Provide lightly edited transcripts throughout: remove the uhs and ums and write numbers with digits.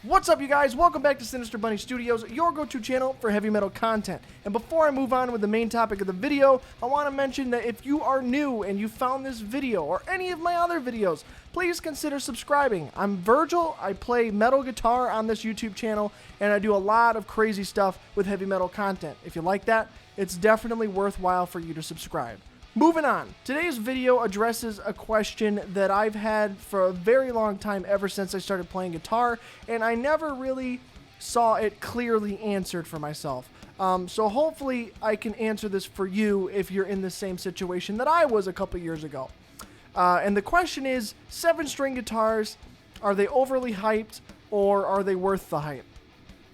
What's up, you guys? Welcome back to Sinister Bunny Studios, your go-to channel for heavy metal content. And before I move on with the main topic of the video, I want to mention that if you are new and you found this video or any of my other videos, please consider subscribing. I'm Virgil. I play metal guitar on this YouTube channel, and I do a lot of crazy stuff with heavy metal content. If you like that, it's definitely worthwhile for you to subscribe. Moving on, today's video addresses a question that I've had for a very long time, ever since I started playing guitar, and I never really saw it clearly answered for myself. So hopefully I can answer this for you if you're in the same situation that I was a couple years ago. And the question is, 7-string guitars, are they overly hyped or are they worth the hype?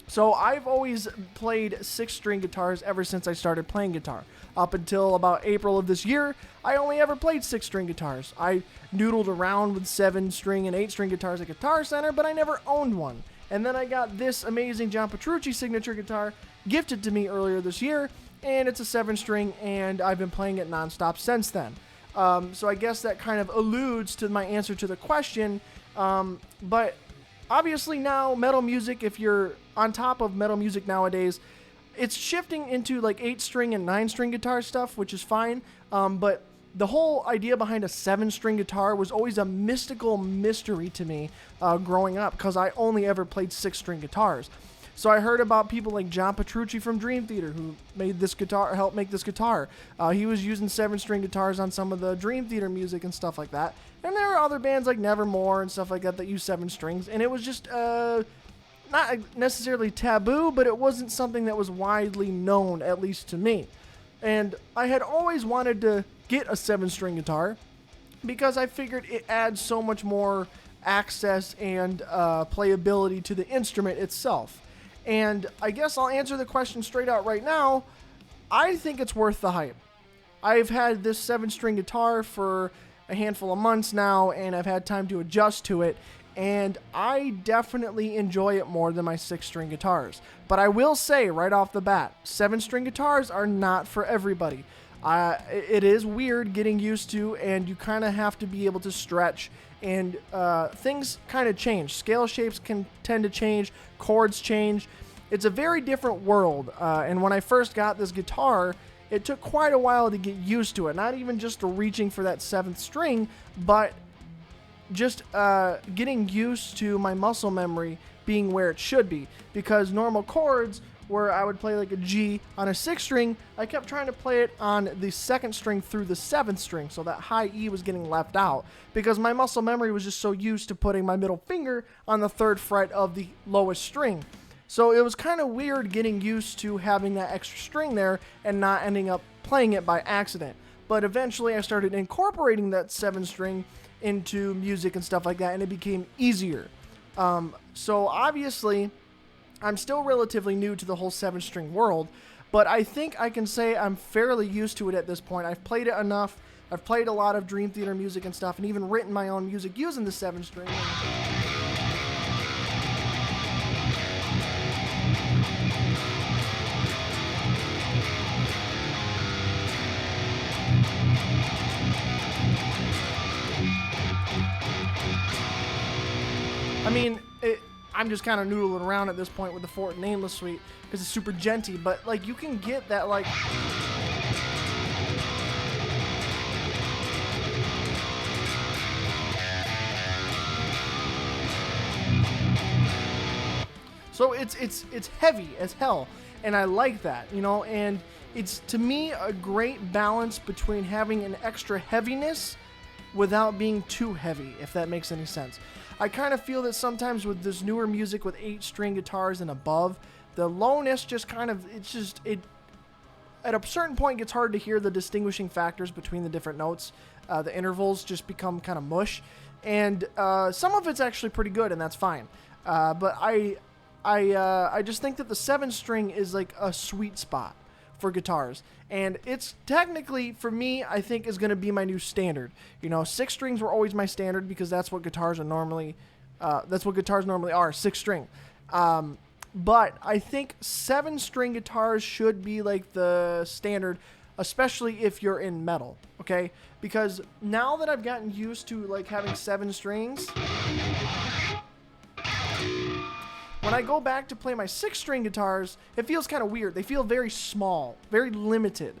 So I've always played 6-string guitars ever since I started playing guitar. Up until about April of this year, I only ever played 6-string guitars. I noodled around with 7-string and 8-string guitars at Guitar Center, but I never owned one. And then I got this amazing John Petrucci signature guitar gifted to me earlier this year, and it's a 7-string, and I've been playing it nonstop since then. So I guess that kind of alludes to my answer to the question, but obviously now metal music, if you're on top of metal music nowadays, it's shifting into like 8-string and 9-string guitar stuff, which is fine. But the whole idea behind a 7-string guitar was always a mystical mystery to me growing up, because I only ever played 6-string guitars. So I heard about people like John Petrucci from Dream Theater who made this guitar, helped make this guitar. He was using 7-string guitars on some of the Dream Theater music and stuff like that. And there are other bands like Nevermore and stuff like that that use 7 strings, and it was just not necessarily taboo, but it wasn't something that was widely known, at least to me. And I had always wanted to get a 7-string guitar because I figured it adds so much more access and playability to the instrument itself. And I guess I'll answer the question straight out right now. I think it's worth the hype. I've had this 7-string guitar for a handful of months now, and I've had time to adjust to it, and I definitely enjoy it more than my 6-string guitars. But I will say right off the bat, 7-string guitars are not for everybody. It is weird getting used to, and you kind of have to be able to stretch, and things kind of change. Scale shapes can tend to change, chords change. It's a very different world, and when I first got this guitar, it took quite a while to get used to it. Not even just reaching for that 7th string, but just getting used to my muscle memory being where it should be. Because normal chords, where I would play like a G on a 6th string, I kept trying to play it on the 2nd string through the 7th string, so that high E was getting left out, because my muscle memory was just so used to putting my middle finger on the 3rd fret of the lowest string. So it was kind of weird getting used to having that extra string there and not ending up playing it by accident. But eventually I started incorporating that 7th string into music and stuff like that, and it became easier. So obviously I'm still relatively new to the whole 7-string world, but I think I can say I'm fairly used to it at this point. I've played it enough. I've played a lot of Dream Theater music and stuff, and even written my own music using the 7-string. I mean, I'm just kind of noodling around at this point with the Fort Nameless suite because it's super genty, but like you can get that like. So it's heavy as hell, and I like that, you know, and it's to me a great balance between having an extra heaviness without being too heavy, if that makes any sense. I kind of feel that sometimes with this newer music with 8-string guitars and above, the lowness just kind of, it at a certain point gets hard to hear the distinguishing factors between the different notes. The intervals just become kind of mush, and some of it's actually pretty good, and that's fine. But I just think that the 7-string is like a sweet spot for guitars, and it's technically, for me, I think is going to be my new standard. You know, 6 strings were always my standard because that's what guitars are normally are, 6-string. But I think 7-string guitars should be like the standard, especially if you're in metal, okay? Because now that I've gotten used to like having 7 strings, when I go back to play my 6-string guitars, it feels kind of weird. They feel very small, very limited.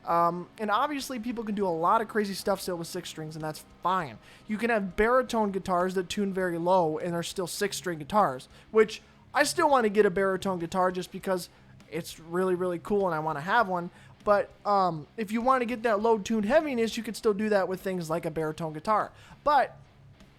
And obviously people can do a lot of crazy stuff still with 6 strings, and that's fine. You can have baritone guitars that tune very low and are still 6-string guitars, which I still want to get a baritone guitar just because it's really, really cool and I want to have one. But if you want to get that low tuned heaviness, you could still do that with things like a baritone guitar. But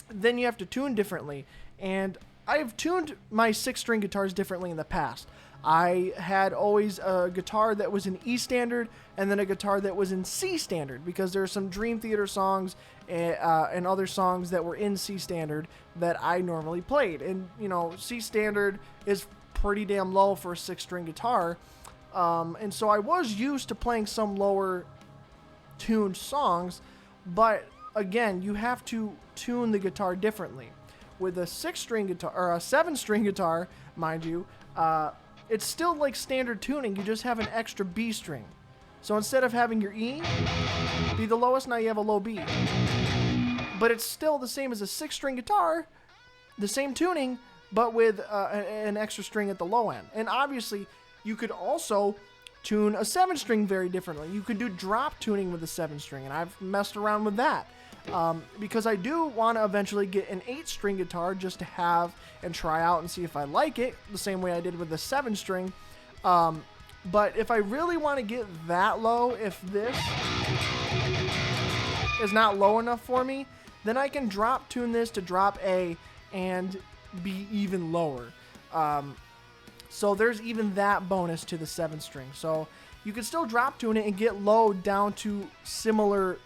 then you have to tune differently. And I've tuned my 6-string guitars differently in the past. I had always a guitar that was in E standard and then a guitar that was in C standard, because there are some Dream Theater songs and other songs that were in C standard that I normally played. And, you know, C standard is pretty damn low for a 6-string guitar. And so I was used to playing some lower tuned songs, but again, you have to tune the guitar differently. With a 6-string guitar, or a 7-string guitar, mind you, it's still like standard tuning. You just have an extra B string. So instead of having your E be the lowest, now you have a low B. But it's still the same as a 6-string guitar, the same tuning, but with an extra string at the low end. And obviously, you could also tune a 7-string very differently. You could do drop tuning with a 7-string, and I've messed around with that. Because I do want to eventually get an 8-string guitar just to have and try out and see if I like it, the same way I did with the 7-string. But if I really want to get that low, if this is not low enough for me, then I can drop tune this to drop A and be even lower. So there's even that bonus to the 7-string. So you can still drop tune it and get low down to similar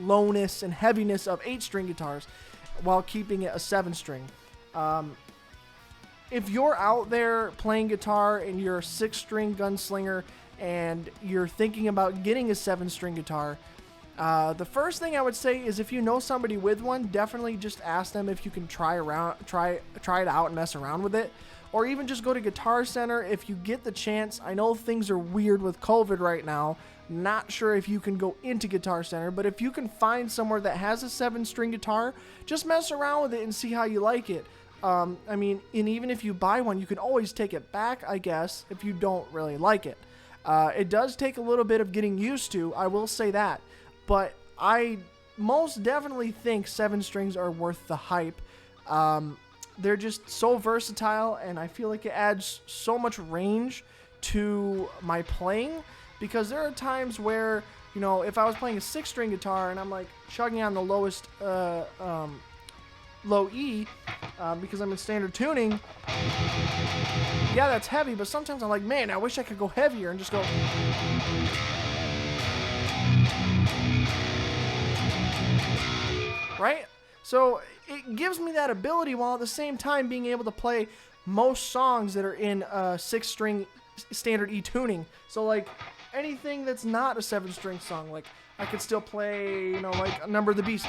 lowness and heaviness of 8-string guitars while keeping it a 7-string. If you're out there playing guitar and you're a 6-string gunslinger and you're thinking about getting a 7-string guitar, the first thing I would say is, if you know somebody with one, definitely just ask them if you can try it out and mess around with it, or even just go to Guitar Center if you get the chance. I know things are weird with COVID right now. Not sure if you can go into Guitar Center, but if you can find somewhere that has a 7-string guitar, just mess around with it and see how you like it. I mean, and even if you buy one, you can always take it back, I guess, if you don't really like it. It does take a little bit of getting used to, I will say that, but I most definitely think 7 strings are worth the hype. They're just so versatile, and I feel like it adds so much range to my playing. Because there are times where, you know, if I was playing a 6-string guitar and I'm like chugging on the lowest low E because I'm in standard tuning, yeah, that's heavy, but sometimes I'm like, man, I wish I could go heavier and just go. Right? So it gives me that ability while at the same time being able to play most songs that are in 6-string standard E tuning. So like anything that's not a 7-string song, like I could still play, you know, like Number of the Beast.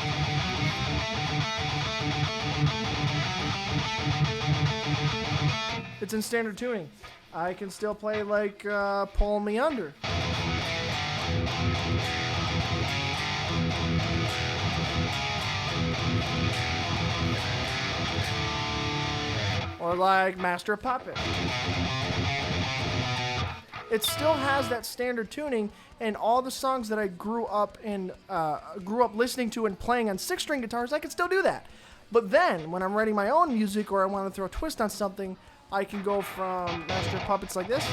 It's in standard tuning. I can still play like Pull Me Under. Or like Master of Puppets. It still has that standard tuning, and all the songs that I grew up listening to and playing on 6-string guitars, I can still do that. But then, when I'm writing my own music or I want to throw a twist on something, I can go from Master of Puppets like this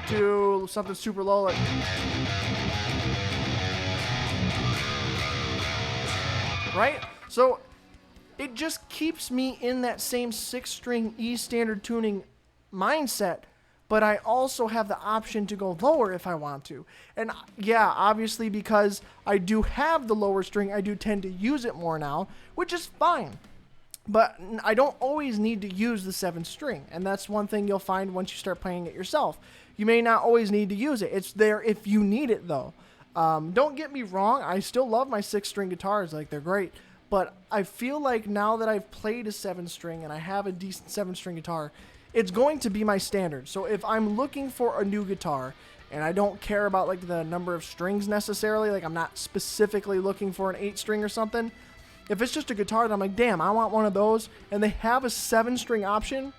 to something super low like. Right? So it just keeps me in that same 6-string E standard tuning mindset, but I also have the option to go lower if I want to. And yeah, obviously because I do have the lower string, I do tend to use it more now, which is fine. But I don't always need to use the 7-string, and that's one thing you'll find once you start playing it yourself. You may not always need to use it. It's there if you need it, though. Don't get me wrong, I still love my 6-string guitars, like they're great. But I feel like now that I've played a 7-string and I have a decent 7-string guitar, it's going to be my standard. So if I'm looking for a new guitar and I don't care about like the number of strings necessarily, like I'm not specifically looking for an 8-string or something, If it's just a guitar that I'm like, damn, I want one of those, and they have a 7-string option,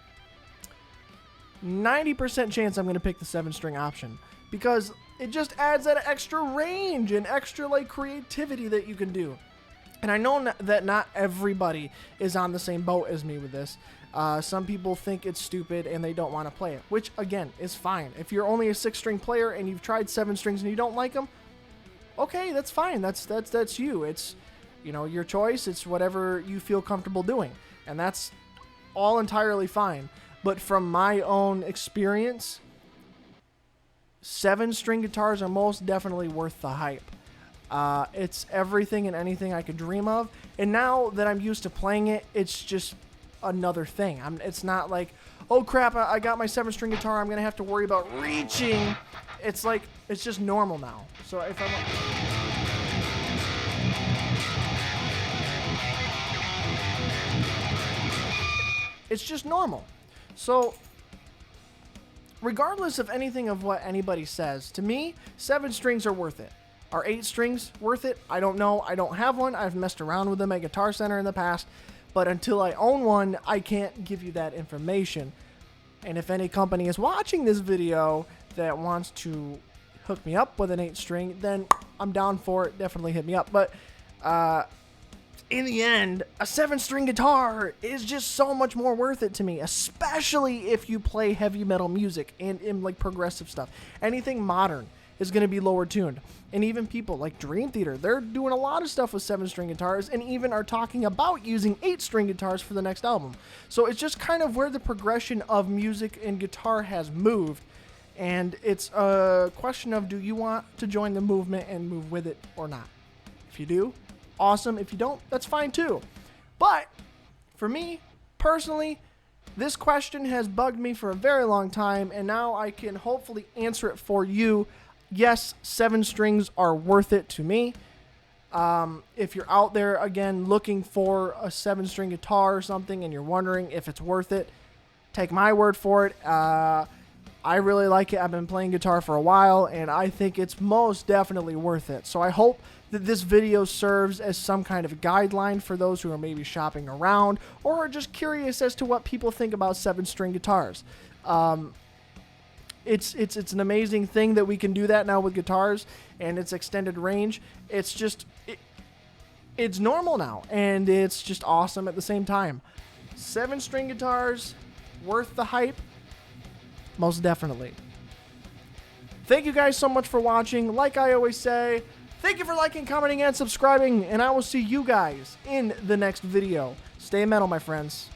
90% chance I'm going to pick the 7-string option, because it just adds that extra range and extra like creativity that you can do. And I know that not everybody is on the same boat as me with this. Some people think it's stupid and they don't want to play it, which again is fine. If you're only a 6-string player and you've tried 7 strings and you don't like them, okay, that's fine. That's you. It's, you know, your choice. It's whatever you feel comfortable doing, and that's all entirely fine. But from my own experience, 7-string guitars are most definitely worth the hype. It's everything and anything I could dream of. And now that I'm used to playing it, it's just another thing. It's not like, oh crap, I got my 7-string guitar, I'm going to have to worry about reaching. It's like, it's just normal now. So if I'm... It's just normal. So regardless of anything of what anybody says, to me, 7 strings are worth it. Are 8 strings worth it? I don't know. I don't have one. I've messed around with them at Guitar Center in the past, but until I own one, I can't give you that information. And if any company is watching this video that wants to hook me up with an 8-string, then I'm down for it. Definitely hit me up. But in the end, a 7-string guitar is just so much more worth it to me, especially if you play heavy metal music and in like progressive stuff. Anything modern is going to be lower tuned. And even people like Dream Theater, they're doing a lot of stuff with 7-string guitars and even are talking about using 8-string guitars for the next album. So it's just kind of where the progression of music and guitar has moved. And it's a question of, do you want to join the movement and move with it or not? If you do, awesome. If you don't, that's fine too. But for me, personally, this question has bugged me for a very long time, and now I can hopefully answer it for you. Yes, 7 strings are worth it to me. If you're out there, again, looking for a 7-string guitar or something and you're wondering if it's worth it, take my word for it. I really like it. I've been playing guitar for a while, and I think it's most definitely worth it. So I hope that this video serves as some kind of guideline for those who are maybe shopping around or are just curious as to what people think about 7-string guitars. It's an amazing thing that we can do that now with guitars and its extended range. It's just, it's normal now, and it's just awesome at the same time. 7-string guitars, worth the hype? Most definitely. Thank you guys so much for watching. Like I always say, thank you for liking, commenting, and subscribing, and I will see you guys in the next video. Stay metal, my friends.